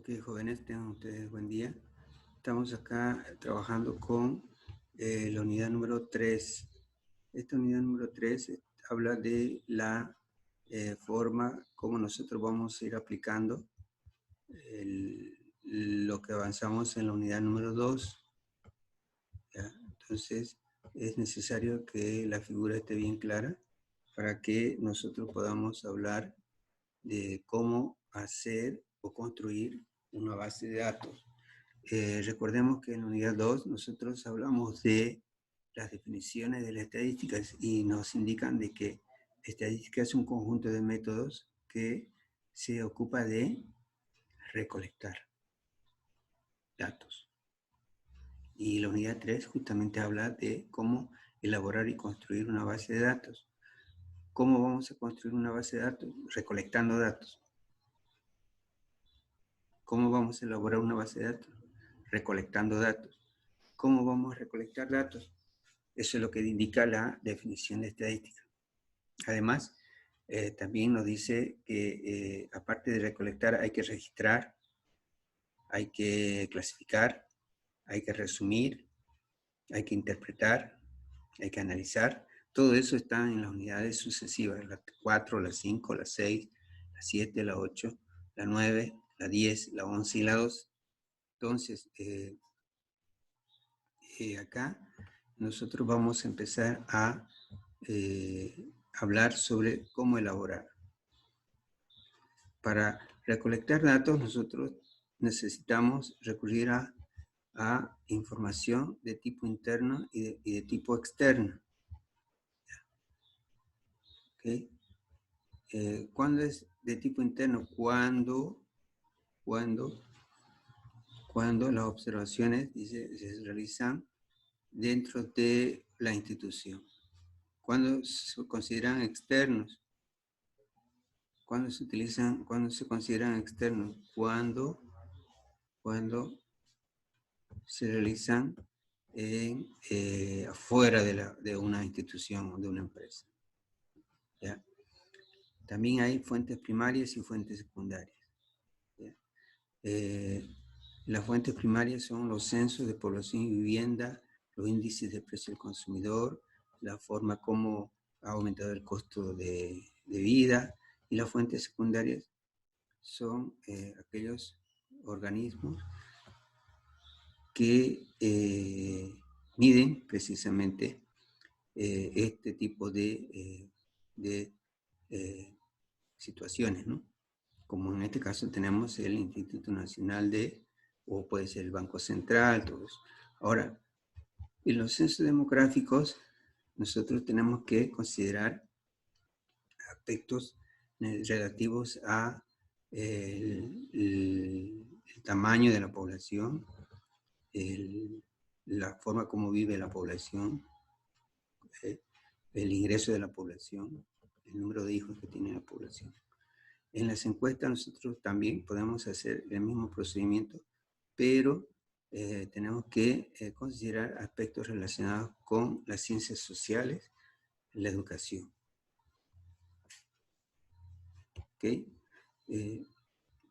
Ok, jóvenes, tengan ustedes buen día. Estamos acá trabajando con la unidad número 3. Esta unidad número 3 habla de la forma como nosotros vamos a ir aplicando lo que avanzamos en la unidad número 2. ¿Ya? Entonces, es necesario que la figura esté bien clara para que nosotros podamos hablar de cómo hacer o construir una base de datos. Recordemos que en la unidad 2 nosotros hablamos de las definiciones de las estadísticas y nos indican de que estadística es un conjunto de métodos que se ocupa de recolectar datos. Y la unidad 3 justamente habla de cómo elaborar y construir una base de datos. ¿Cómo vamos a construir una base de datos? Recolectando datos. ¿Cómo vamos a elaborar una base de datos? Recolectando datos. ¿Cómo vamos a recolectar datos? Eso es lo que indica la definición de estadística. Además, también nos dice que aparte de recolectar hay que registrar, hay que clasificar, hay que resumir, hay que interpretar, hay que analizar. Todo eso está en las unidades sucesivas, la 4, la 5, la 6, la 7, la 8, la 9, la 10, la 11 y la 12. Entonces, acá nosotros vamos a empezar a hablar sobre cómo elaborar. Para recolectar datos nosotros necesitamos recurrir a información de tipo interno y de tipo externo. ¿Okay? ¿Cuándo es de tipo interno? Cuando las observaciones se realizan dentro de la institución. Cuando se consideran externos. ¿Cuándo se utilizan, cuándo se consideran externos? Cuando se realizan afuera de una institución o de una empresa. ¿Ya? También hay fuentes primarias y fuentes secundarias. Las fuentes primarias son los censos de población y vivienda, los índices de precio del consumidor, la forma como ha aumentado el costo de vida, y las fuentes secundarias son aquellos organismos que miden precisamente este tipo de situaciones, ¿no? Como en este caso tenemos el Instituto Nacional o puede ser el Banco Central, todos. Ahora, en los censos demográficos, nosotros tenemos que considerar aspectos relativos a el tamaño de la población, la forma como vive la población, el ingreso de la población, el número de hijos que tiene la población. En las encuestas nosotros también podemos hacer el mismo procedimiento, pero tenemos que considerar aspectos relacionados con las ciencias sociales, la educación. ¿Okay?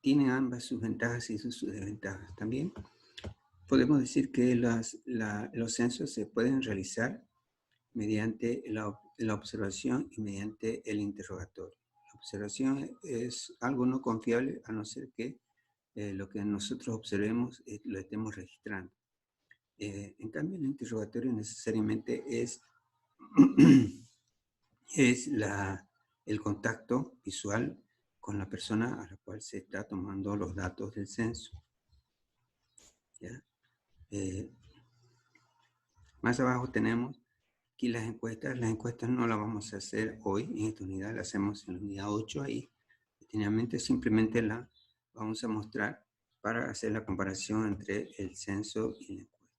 Tienen ambas sus ventajas y sus desventajas. También podemos decir que los censos se pueden realizar mediante la observación y mediante el interrogatorio. La observación es algo no confiable a no ser que lo que nosotros observemos lo estemos registrando. En cambio, el interrogatorio necesariamente es el contacto visual con la persona a la cual se está tomando los datos del censo. ¿Ya? Más abajo tenemos aquí las encuestas. Las encuestas no las vamos a hacer hoy en esta unidad, las hacemos en la unidad 8 ahí. Finalmente, simplemente la vamos a mostrar para hacer la comparación entre el censo y la encuesta.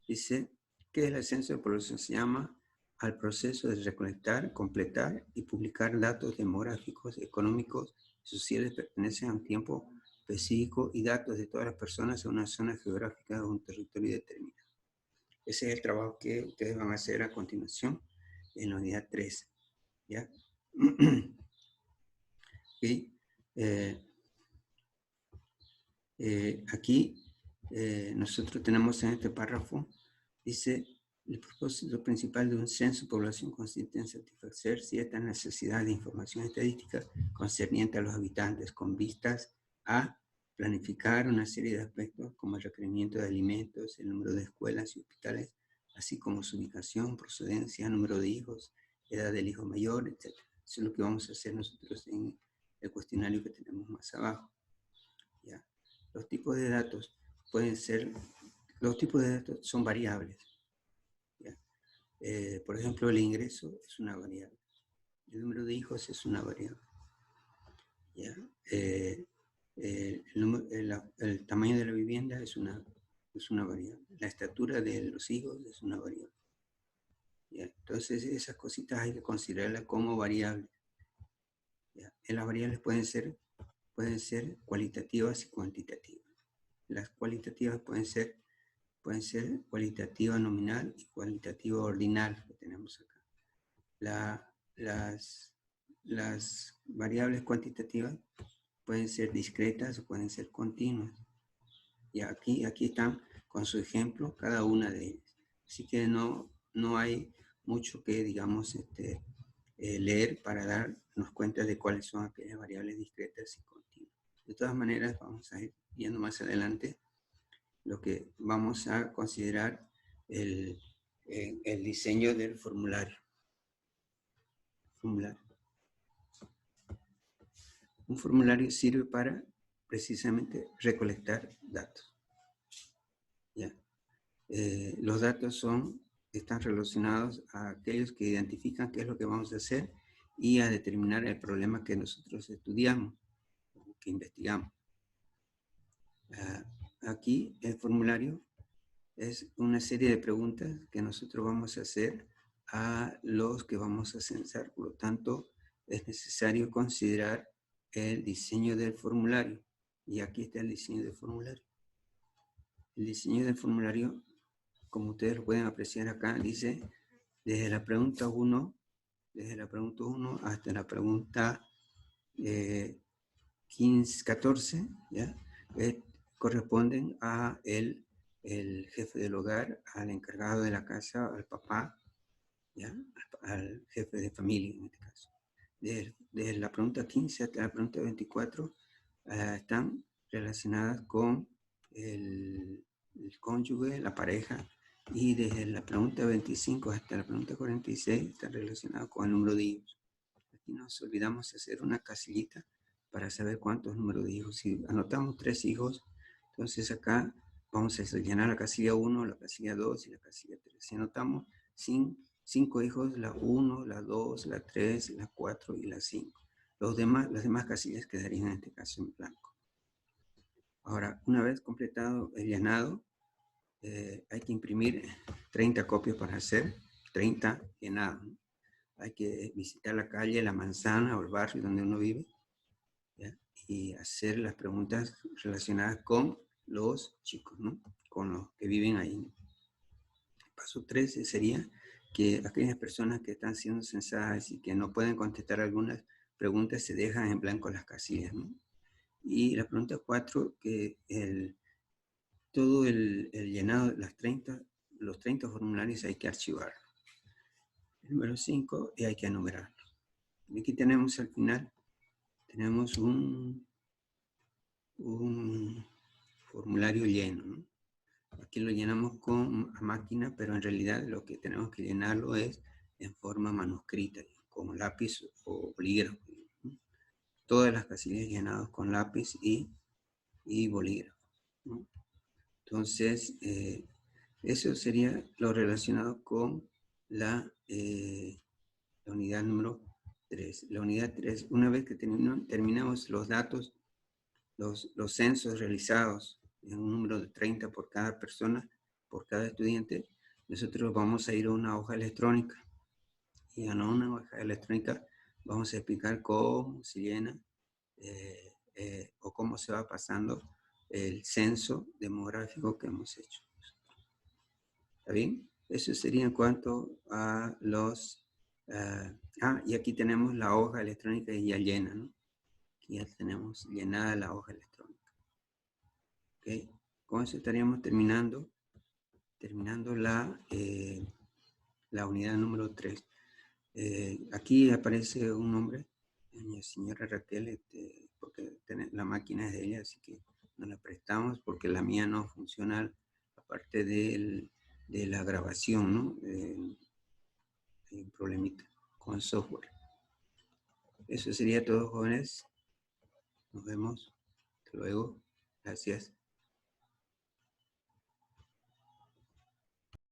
Dice que el censo de población se llama al proceso de recolectar, completar y publicar datos demográficos, económicos y sociales pertenecen a un tiempo específico y datos de todas las personas en una zona geográfica o un territorio determinado. Ese es el trabajo que ustedes van a hacer a continuación en la unidad 3. ¿Ya? Y, Aquí nosotros tenemos en este párrafo, dice, el propósito principal de un censo de población consiste en satisfacer cierta necesidad de información estadística concerniente a los habitantes con vistas a planificar una serie de aspectos como el requerimiento de alimentos, el número de escuelas y hospitales, así como su ubicación, procedencia, número de hijos, edad del hijo mayor, etc. Eso es lo que vamos a hacer nosotros en el cuestionario que tenemos más abajo. ¿Ya? Los tipos de datos pueden ser, los tipos de datos son variables. ¿Ya? Por ejemplo, el ingreso es una variable. El número de hijos es una variable. ¿Ya? El tamaño de la vivienda es una variable. La estatura de los hijos es una variable. ¿Ya? Entonces, esas cositas hay que considerarlas como variables. ¿Ya? Las variables pueden ser cualitativas y cuantitativas. Las cualitativas pueden ser cualitativa nominal y cualitativa ordinal que tenemos acá. Las variables cuantitativas pueden ser discretas o pueden ser continuas. Y aquí están con su ejemplo cada una de ellas. Así que no hay mucho que, digamos, leer para darnos cuenta de cuáles son aquellas variables discretas y continuas. De todas maneras, vamos a ir viendo más adelante lo que vamos a considerar el diseño del formulario. Un formulario sirve para precisamente recolectar datos. ¿Ya? Los datos están relacionados a aquellos que identifican qué es lo que vamos a hacer y a determinar el problema que nosotros estudiamos, que investigamos. Aquí el formulario es una serie de preguntas que nosotros vamos a hacer a los que vamos a censar. Por lo tanto, es necesario considerar el diseño del formulario. Y aquí está el diseño del formulario. El diseño del formulario, como ustedes lo pueden apreciar acá, dice desde la pregunta 1 hasta la pregunta 14, ¿ya? Corresponden a el jefe del hogar, al encargado de la casa, al papá, ¿ya? Al jefe de familia en este caso. Desde la pregunta 15 hasta la pregunta 24 están relacionadas con el cónyuge, la pareja, y desde la pregunta 25 hasta la pregunta 46 están relacionadas con el número de hijos. Aquí nos olvidamos de hacer una casillita para saber cuántos números de hijos. Si anotamos 3 hijos, entonces acá vamos a llenar la casilla 1, la casilla 2 y la casilla 3. Si anotamos 5 hijos, la 1, la 2, la 3, la 4 y la 5. Las demás casillas quedarían en este caso en blanco. Ahora, una vez completado el llenado, hay que imprimir 30 copias para hacer 30 llenados. Hay que visitar la calle, la manzana o el barrio donde uno vive, ¿ya? Y hacer las preguntas relacionadas con los chicos, ¿no? Con los que viven ahí. El paso 13 sería que aquellas personas que están siendo censadas y que no pueden contestar algunas preguntas se dejan en blanco las casillas, ¿no? Y la pregunta 4, que todo el llenado, los 30 formularios hay que archivar. El número 5, y hay que enumerarlo. Y aquí tenemos al final, tenemos un formulario lleno, ¿no? Aquí lo llenamos a máquina, pero en realidad lo que tenemos que llenarlo es en forma manuscrita, con lápiz o bolígrafo, ¿no? Todas las casillas llenadas con lápiz y bolígrafo, ¿no? Entonces, eso sería lo relacionado con la unidad número 3. La unidad 3, una vez que terminamos los datos, los censos realizados en un número de 30 por cada persona, por cada estudiante, nosotros vamos a ir a una hoja electrónica. Y en una hoja electrónica vamos a explicar cómo se llena o cómo se va pasando el censo demográfico que hemos hecho. ¿Está bien? Eso sería en cuanto a los... y aquí tenemos la hoja electrónica ya llena, ¿no? Aquí ya tenemos llenada la hoja electrónica. ¿Ok? Con eso estaríamos terminando la unidad número 3. Aquí aparece un nombre, señora Raquel, porque la máquina es de ella, así que nos la prestamos porque la mía no funciona, aparte de la grabación, ¿no? Hay un problemita con el software. Eso sería todo, jóvenes. Nos vemos. Hasta luego. Gracias.